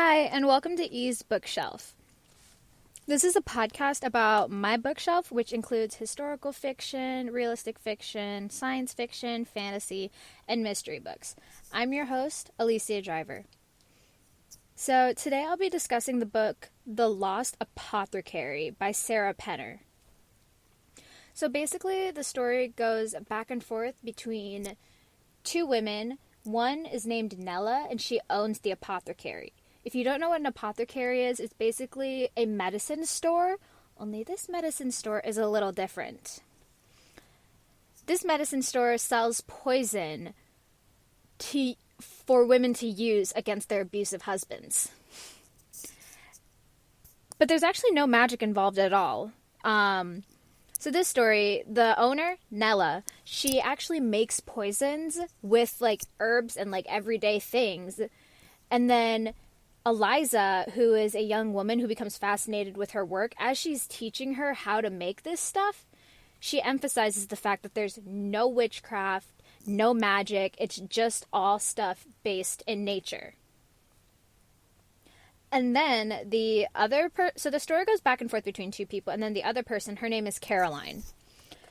Hi, and welcome to E's Bookshelf. This is a podcast about my bookshelf, which includes historical fiction, realistic fiction, science fiction, fantasy, and mystery books. I'm your host, Alicia Driver. So today I'll be discussing the book The Lost Apothecary by Sarah Penner. So basically the story goes back and forth between two women. One is named Nella, and she owns the apothecary. If you don't know what an apothecary is, it's basically a medicine store, only this medicine store is a little different. This medicine store sells poison for women to use against their abusive husbands. But there's actually no magic involved at all. So this story, the owner, Nella, she actually makes poisons with herbs and everyday things. And then Eliza, who is a young woman who becomes fascinated with her work, as she's teaching her how to make this stuff, she emphasizes the fact that there's no witchcraft, no magic, it's just all stuff based in nature. And then so the story goes back and forth between two people, and then the other person, her name is Caroline.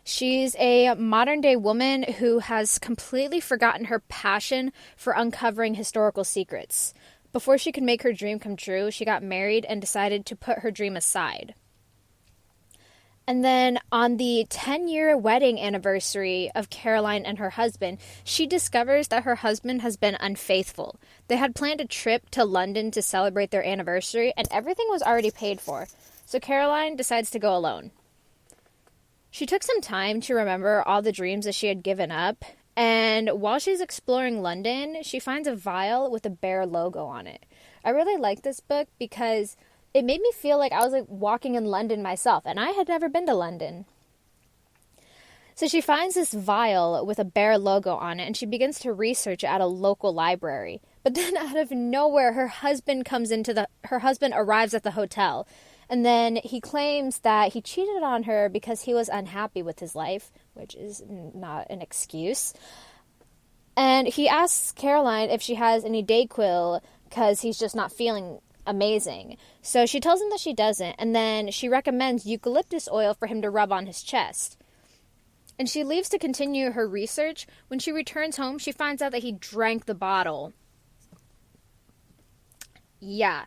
She's a modern-day woman who has completely forgotten her passion for uncovering historical secrets. Before she could make her dream come true, she got married and decided to put her dream aside. And then on the 10-year wedding anniversary of Caroline and her husband, she discovers that her husband has been unfaithful. They had planned a trip to London to celebrate their anniversary, and everything was already paid for. So Caroline decides to go alone. She took some time to remember all the dreams that she had given up, and while she's exploring London, she finds a vial with a bear logo on it. I really like this book because it made me feel like I was walking in London myself, and I had never been to London. So she finds this vial with a bear logo on it, and she begins to research it at a local library. But then out of nowhere, her husband arrives at the hotel. And then he claims that he cheated on her because he was unhappy with his life, which is not an excuse. And he asks Caroline if she has any Dayquil because he's just not feeling amazing. So she tells him that she doesn't, and then she recommends eucalyptus oil for him to rub on his chest. And she leaves to continue her research. When she returns home, she finds out that he drank the bottle. Yeah.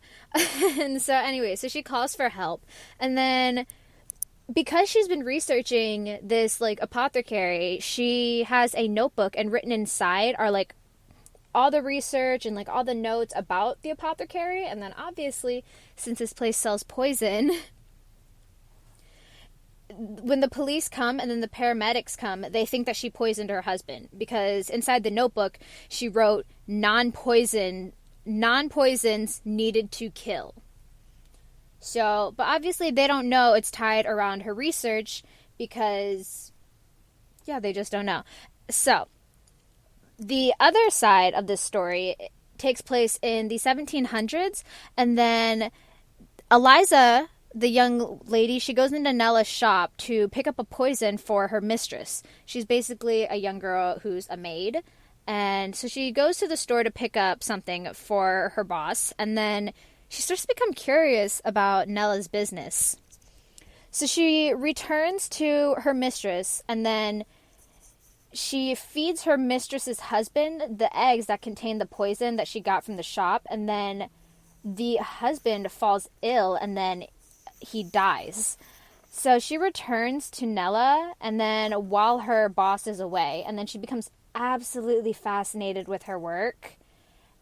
And so anyway, so she calls for help. And then because she's been researching this apothecary, she has a notebook, and written inside are all the research and all the notes about the apothecary. And then obviously, since this place sells poison, when the police come and then the paramedics come, they think that she poisoned her husband, because inside the notebook she wrote non-poisons needed to kill. So, but obviously they don't know it's tied around her research because, they just don't know. So, the other side of this story takes place in the 1700s, and then Eliza, the young lady, she goes into Nella's shop to pick up a poison for her mistress. She's basically a young girl who's a maid. And so she goes to the store to pick up something for her boss, and then she starts to become curious about Nella's business. So she returns to her mistress, and then she feeds her mistress's husband the eggs that contain the poison that she got from the shop, and then the husband falls ill, and then he dies. So she returns to Nella, and then while her boss is away, and then she becomes absolutely fascinated with her work.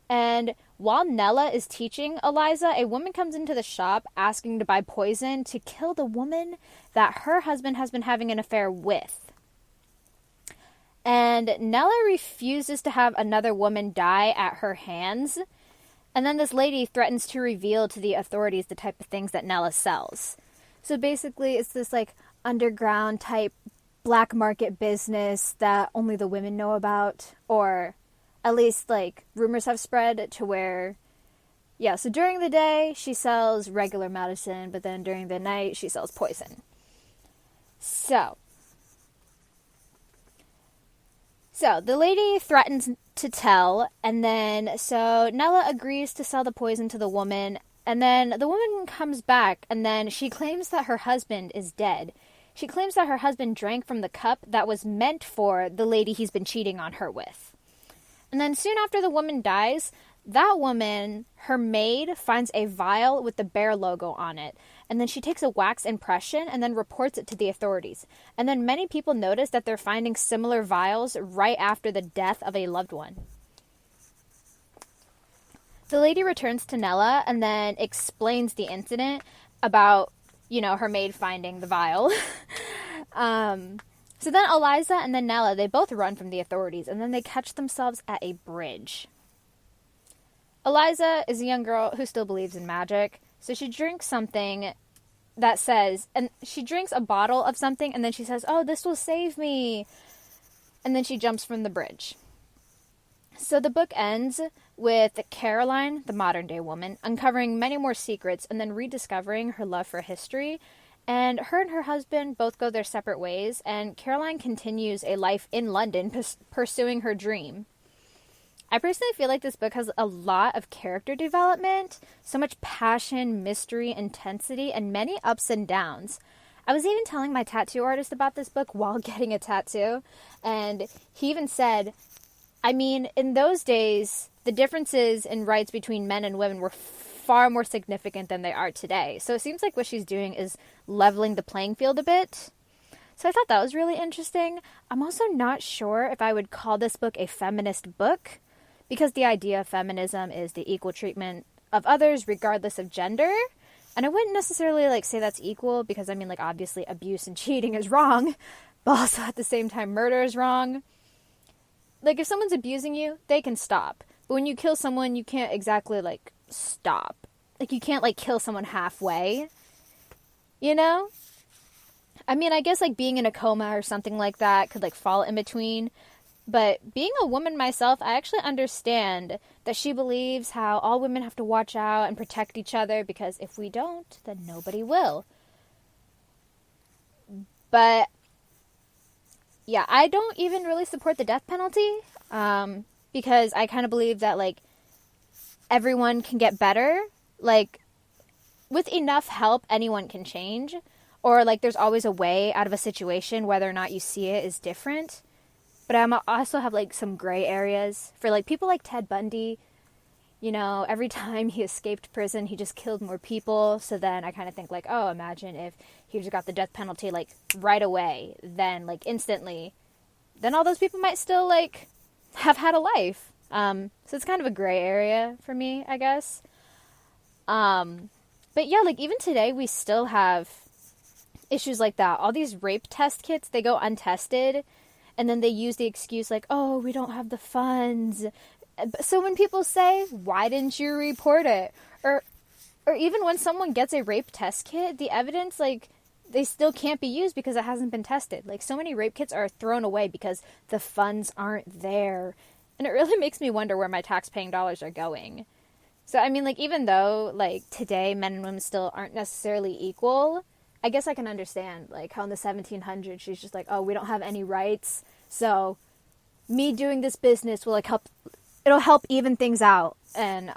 And while Nella is teaching Eliza, a woman comes into the shop asking to buy poison to kill the woman that her husband has been having an affair with. And Nella refuses to have another woman die at her hands. And then this lady threatens to reveal to the authorities the type of things that Nella sells. So basically it's this underground type black market business that only the women know about, or at least rumors have spread to where, so during the day she sells regular medicine, but then during the night she sells poison. So the lady threatens to tell, and then so Nella agrees to sell the poison to the woman, and then the woman comes back, and then she claims that her husband is dead. She claims that her husband drank from the cup that was meant for the lady he's been cheating on her with. And then soon after the woman dies, that woman, her maid, finds a vial with the bear logo on it. And then she takes a wax impression and then reports it to the authorities. And then many people notice that they're finding similar vials right after the death of a loved one. The lady returns to Nella and then explains the incident about, her maid finding the vial. So then Eliza and then Nella, they both run from the authorities, and then they catch themselves at a bridge. Eliza is a young girl who still believes in magic, so she drinks something that says, and she drinks a bottle of something, and then she says, "Oh, this will save me." And then she jumps from the bridge. So the book ends with Caroline, the modern-day woman, uncovering many more secrets and then rediscovering her love for history. And her husband both go their separate ways, and Caroline continues a life in London pursuing her dream. I personally feel like this book has a lot of character development, so much passion, mystery, intensity, and many ups and downs. I was even telling my tattoo artist about this book while getting a tattoo, and he even said, in those days, the differences in rights between men and women were far more significant than they are today. So it seems like what she's doing is leveling the playing field a bit. So I thought that was really interesting. I'm also not sure if I would call this book a feminist book, because the idea of feminism is the equal treatment of others regardless of gender. And I wouldn't necessarily say that's equal, because obviously abuse and cheating is wrong, but also at the same time murder is wrong. If someone's abusing you, they can stop. But when you kill someone, you can't exactly stop. You can't kill someone halfway. I guess being in a coma or something like that could fall in between. But being a woman myself, I actually understand that she believes how all women have to watch out and protect each other, because if we don't, then nobody will. But yeah, I don't even really support the death penalty, because I kind of believe that everyone can get better. With enough help, anyone can change. Or there's always a way out of a situation, whether or not you see it is different. But I also have some gray areas for people like Ted Bundy. Every time he escaped prison, he just killed more people. So then I kind of think imagine if he just got the death penalty right away, then instantly, then all those people might still have had a life. So it's kind of a gray area for me, I guess. But yeah, even today we still have issues like that. All these rape test kits, they go untested. And then they use the excuse oh, we don't have the funds. So when people say, why didn't you report it? Or even when someone gets a rape test kit, the evidence, they still can't be used because it hasn't been tested. So many rape kits are thrown away because the funds aren't there. And it really makes me wonder where my tax-paying dollars are going. So, even though, today men and women still aren't necessarily equal, I guess I can understand, how in the 1700s, she's just oh, we don't have any rights, so me doing this business will, help, it'll help even things out, and,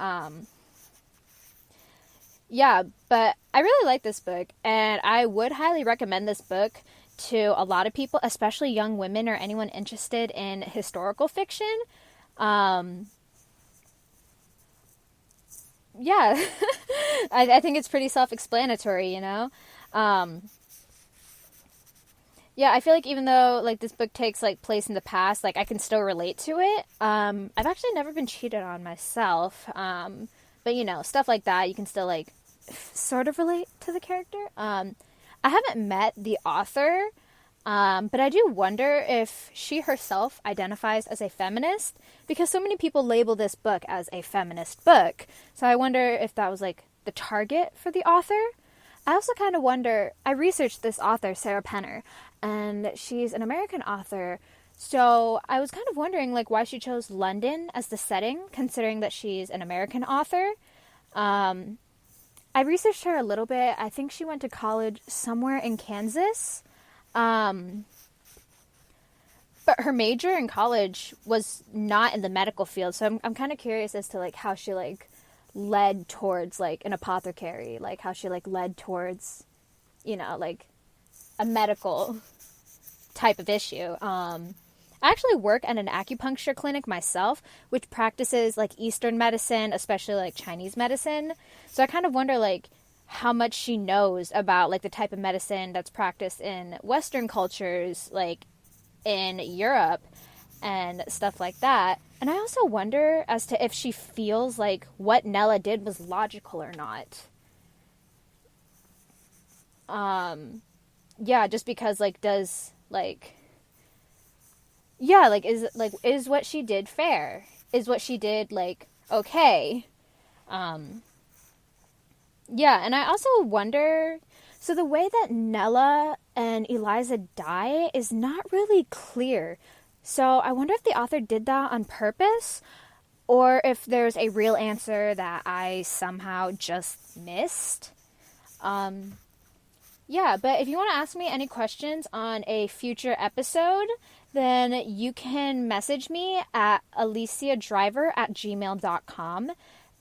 yeah, but I really like this book, and I would highly recommend this book to a lot of people, especially young women or anyone interested in historical fiction. Yeah, I think it's pretty self-explanatory, Yeah, I feel even though, this book takes, place in the past, I can still relate to it. I've actually never been cheated on myself, but, stuff like that, you can still, sort of relate to the character. I haven't met the author, but I do wonder if she herself identifies as a feminist, because so many people label this book as a feminist book. So I wonder if that was, the target for the author. I also kind of wonder, I researched this author, Sarah Penner, and she's an American author, so I was kind of wondering, why she chose London as the setting, considering that she's an American author. I researched her a little bit. I think she went to college somewhere in Kansas. But her major in college was not in the medical field, so I'm kind of curious as to like how she like led towards like an apothecary, like how she like led towards, you know, like a medical type of issue. I actually work at an acupuncture clinic myself, which practices like Eastern medicine, especially like Chinese medicine. So I kind of wonder like how much she knows about like the type of medicine that's practiced in Western cultures, like in Europe and stuff like that. And I also wonder as to if she feels like what Nella did was logical or not. Yeah, just because like does like yeah, like is what she did fair? Is what she did like okay? Yeah, and I also wonder, so the way that Nella and Eliza die is not really clear. So I wonder if the author did that on purpose or if there's a real answer that I somehow just missed. Yeah, but if you want to ask me any questions on a future episode, then you can message me at aliciadriver@gmail.com.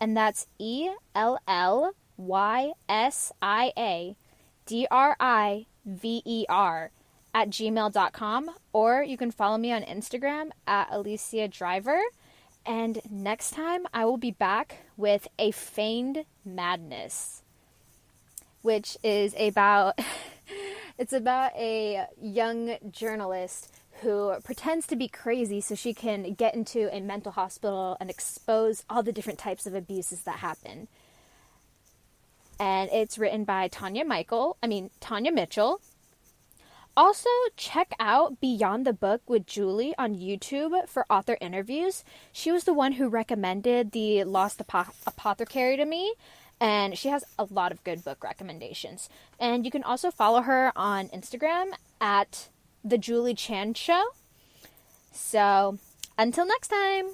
And that's ELLYSIADRIVER@gmail.com. Or you can follow me on Instagram at aliciadriver. And next time I will be back with A Feigned Madness, which is about it's about a young journalist who pretends to be crazy so she can get into a mental hospital and expose all the different types of abuses that happen. And it's written by Tanya Mitchell. Also, check out Beyond the Book with Julie on YouTube for author interviews. She was the one who recommended the Lost Apothecary to me, and she has a lot of good book recommendations. And you can also follow her on Instagram at The Julie Chan Show. So, until next time!